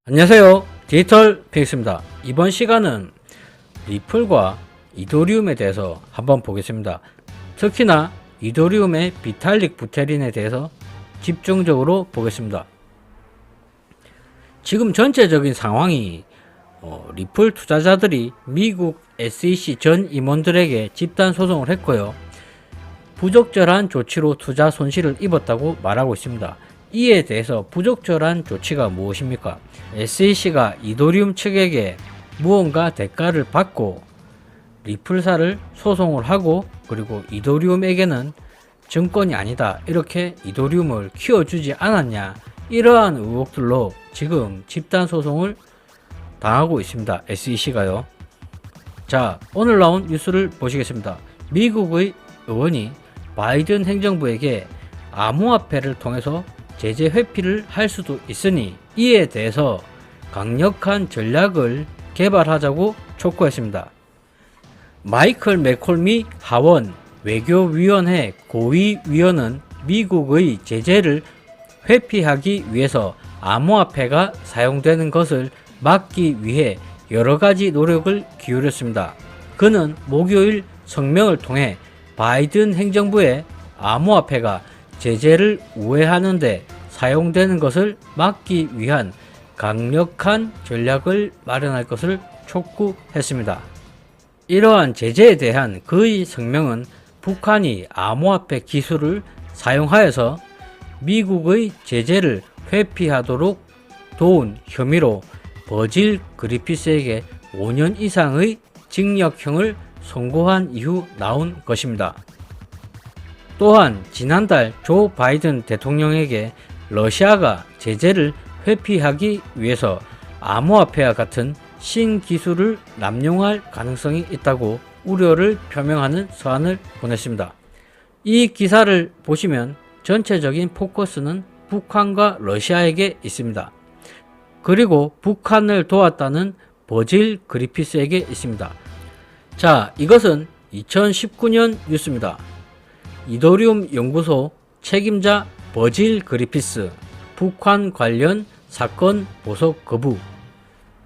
안녕하세요, 디지털 픽스입니다. 이번 시간은 리플과 이더리움에 대해서 한번 보겠습니다. 특히나 이더리움의 비탈릭 부테린에 대해서 집중적으로 보겠습니다. 지금 전체적인 상황이 리플 투자자들이 미국 SEC 전 임원들에게 집단 소송을 했고요, 부적절한 조치로 투자 손실을 입었다고 말하고 있습니다. 이에 대해서 부적절한 조치가 무엇입니까? SEC가 이더리움 측에게 무언가 대가를 받고 리플사를 소송을 하고, 그리고 이더리움에게는 증권이 아니다, 이렇게 이더리움을 키워주지 않았냐, 이러한 의혹들로 지금 집단 소송을 당하고 있습니다. SEC가요. 자, 오늘 나온 뉴스를 보시겠습니다. 미국의 의원이 바이든 행정부에게 암호화폐를 통해서 제재 회피를 할 수도 있으니 이에 대해서 강력한 전략을 개발하자고 촉구했습니다. 마이클 맥콜미 하원 외교위원회 고위위원은 미국의 제재를 회피하기 위해서 암호화폐가 사용되는 것을 막기 위해 여러가지 노력을 기울였습니다. 그는 목요일 성명을 통해 바이든 행정부의 암호화폐가 제재를 우회하는 데 사용되는 것을 막기 위한 강력한 전략을 마련할 것을 촉구했습니다. 이러한 제재에 대한 그의 성명은 북한이 암호화폐 기술을 사용하여서 미국의 제재를 회피하도록 도운 혐의로 버질 그리피스에게 5년 이상의 징역형을 선고한 이후 나온 것입니다. 또한 지난달 조 바이든 대통령에게 러시아가 제재를 회피하기 위해서 암호화폐와 같은 신기술을 남용할 가능성이 있다고 우려를 표명하는 서한을 보냈습니다. 이 기사를 보시면 전체적인 포커스는 북한과 러시아에게 있습니다. 그리고 북한을 도왔다는 버질 그리피스에게 있습니다. 자, 이것은 2019년 뉴스입니다. 이더리움 연구소 책임자 버질 그리피스 북한 관련 사건 보석 거부.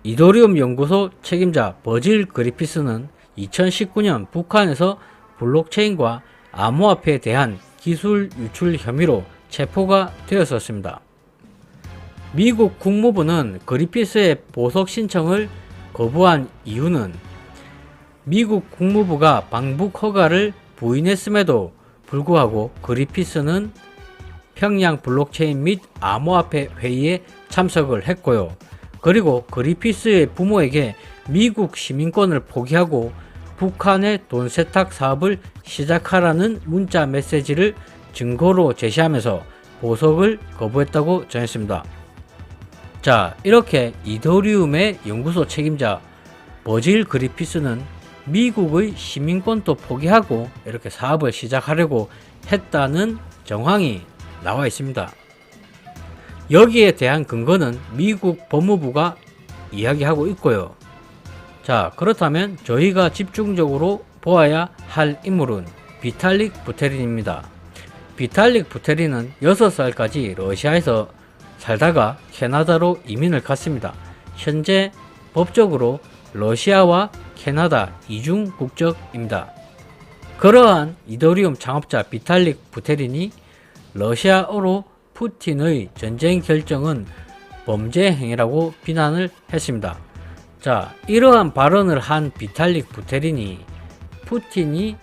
이더리움 연구소 책임자 버질 그리피스는 2019년 북한에서 블록체인과 암호화폐에 대한 기술 유출 혐의로 체포가 되었었습니다. 미국 국무부는 그리피스의 보석 신청을 거부한 이유는 미국 국무부가 방북 허가를 부인했음에도 불구하고 그리피스는 평양 블록체인 및 암호화폐 회의에 참석을 했고요. 그리고 그리피스의 부모에게 미국 시민권을 포기하고 북한의 돈 세탁 사업을 시작하라는 문자 메시지를 증거로 제시하면서 보석을 거부했다고 전했습니다. 자, 이렇게 이더리움의 연구소 책임자 버질 그리피스는 미국의 시민권도 포기하고 이렇게 사업을 시작하려고 했다는 정황이 나와 있습니다. 여기에 대한 근거는 미국 법무부가 이야기하고 있고요. 자, 그렇다면 저희가 집중적으로 보아야 할 인물은 비탈릭 부테린입니다. 비탈릭 부테린은 6살까지 러시아에서 살다가 캐나다로 이민을 갔습니다. 현재 법적으로 러시아와 캐나다 이중 국적입니다. 그러한 이더리움 창업자 비탈릭 부테린이 러시아어로 푸틴의 전쟁 결정은 범죄 행위라고 비난을 했습니다. 자, 이러한 발언을 한 비탈릭 부테린이 푸틴이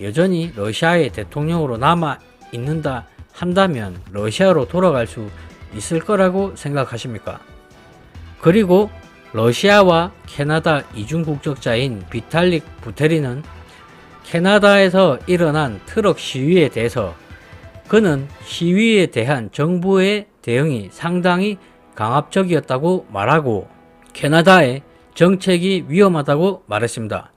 여전히 러시아의 대통령으로 남아 있는다 한다면 러시아로 돌아갈 수 있을 거라고 생각하십니까? 그리고 러시아와 캐나다 이중 국적자인 비탈릭 부테린은 캐나다에서 일어난 트럭 시위에 대해서 그는 시위에 대한 정부의 대응이 상당히 강압적이었다고 말하고 캐나다의 정책이 위험하다고 말했습니다.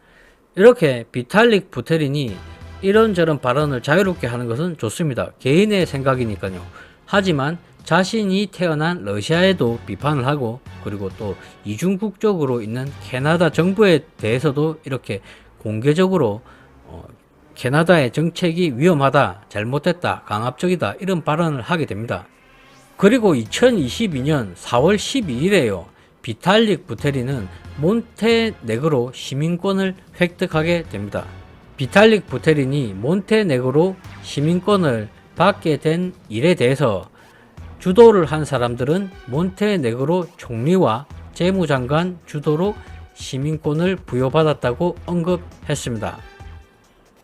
이렇게 비탈릭 부테린이 이런저런 발언을 자유롭게 하는 것은 좋습니다. 개인의 생각이니까요. 하지만 자신이 태어난 러시아에도 비판을 하고, 그리고 또 이중국적으로 있는 캐나다 정부에 대해서도 이렇게 공개적으로 캐나다의 정책이 위험하다, 잘못됐다, 강압적이다, 이런 발언을 하게 됩니다. 그리고 2022년 4월 12일에요. 비탈릭 부테린은 몬테네그로 시민권을 획득하게 됩니다. 비탈릭 부테린이 몬테네그로 시민권을 받게 된 일에 대해서 주도를 한 사람들은 몬테네그로 총리와 재무장관 주도로 시민권을 부여받았다고 언급했습니다.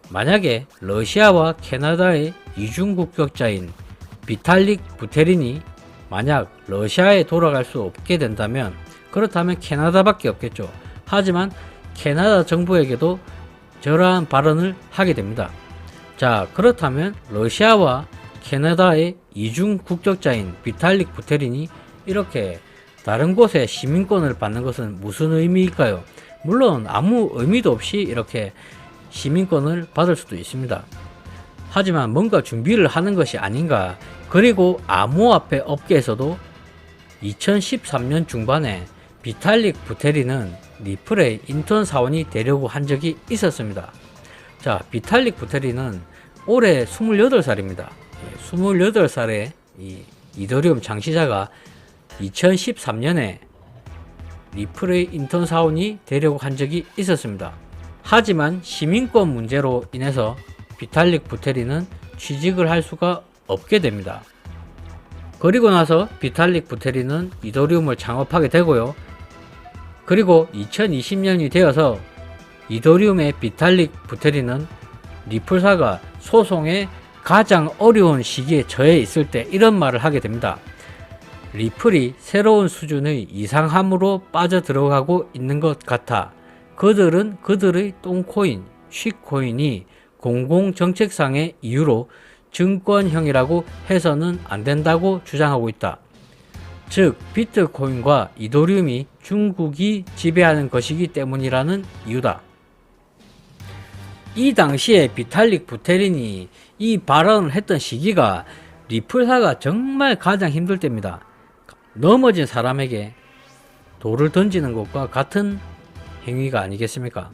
만약에 러시아와 캐나다의 이중 국적자인 비탈릭 부테린이 만약 러시아에 돌아갈 수 없게 된다면 그렇다면 캐나다밖에 없겠죠. 하지만 캐나다 정부에게도 저러한 발언을 하게 됩니다. 자, 그렇다면 러시아와 캐나다의 이중 국적자인 비탈릭 부테린이 이렇게 다른 곳에 시민권을 받는 것은 무슨 의미일까요? 물론 아무 의미도 없이 이렇게 시민권을 받을 수도 있습니다. 하지만 뭔가 준비를 하는 것이 아닌가. 그리고 암호화폐 업계에서도 2013년 중반에 비탈릭 부테린은 리플의 인턴 사원이 되려고 한 적이 있었습니다. 자, 비탈릭 부테린은 올해 28살입니다. 28살의 이 이더리움 창시자가 2013년에 리플의 인턴 사원이 되려고 한 적이 있었습니다. 하지만 시민권 문제로 인해서 비탈릭 부테린은 취직을 할 수가 없게 됩니다. 그리고 나서 비탈릭 부테린은 이더리움을 창업하게 되고요. 그리고 2020년이 되어서 이더리움의 비탈릭 부테린은 리플사가 소송에 가장 어려운 시기에 처해 있을 때 이런 말을 하게 됩니다. 리플이 새로운 수준의 이상함으로 빠져들어가고 있는 것 같아 그들은 그들의 똥코인, 쉬코인이 공공정책상의 이유로 증권형이라고 해서는 안 된다고 주장하고 있다. 즉 비트코인과 이더리움이 중국이 지배하는 것이기 때문이라는 이유다. 이 당시에 비탈릭 부테린이 이 발언을 했던 시기가 리플사가 정말 가장 힘들 때입니다. 넘어진 사람에게 돌을 던지는 것과 같은 행위가 아니겠습니까?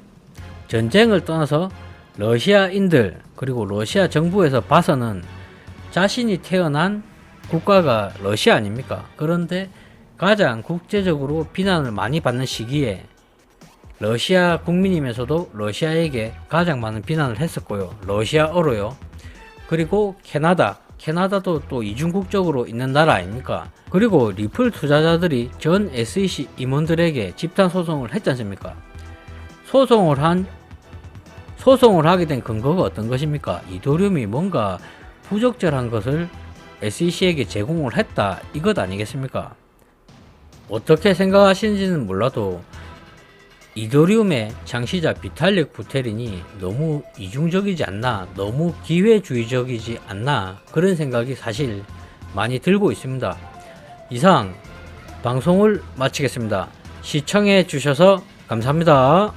전쟁을 떠나서 러시아인들 그리고 러시아 정부에서 봐서는 자신이 태어난 국가가 러시아 아닙니까? 그런데 가장 국제적으로 비난을 많이 받는 시기에 러시아 국민이면서도 러시아에게 가장 많은 비난을 했었고요. 러시아어로요. 그리고 캐나다도 또 이중국적으로 있는 나라 아닙니까? 그리고 리플 투자자들이 전 SEC 임원들에게 집단 소송을 했지 않습니까? 소송을 하게 된 근거가 어떤 것입니까? 이더리움이 뭔가 부적절한 것을 SEC에게 제공을 했다 이것 아니겠습니까? 어떻게 생각하시는지는 몰라도 이더리움의 창시자 비탈릭 부테린이 너무 이중적이지 않나, 너무 기회주의적이지 않나 그런 생각이 사실 많이 들고 있습니다. 이상 방송을 마치겠습니다. 시청해 주셔서 감사합니다.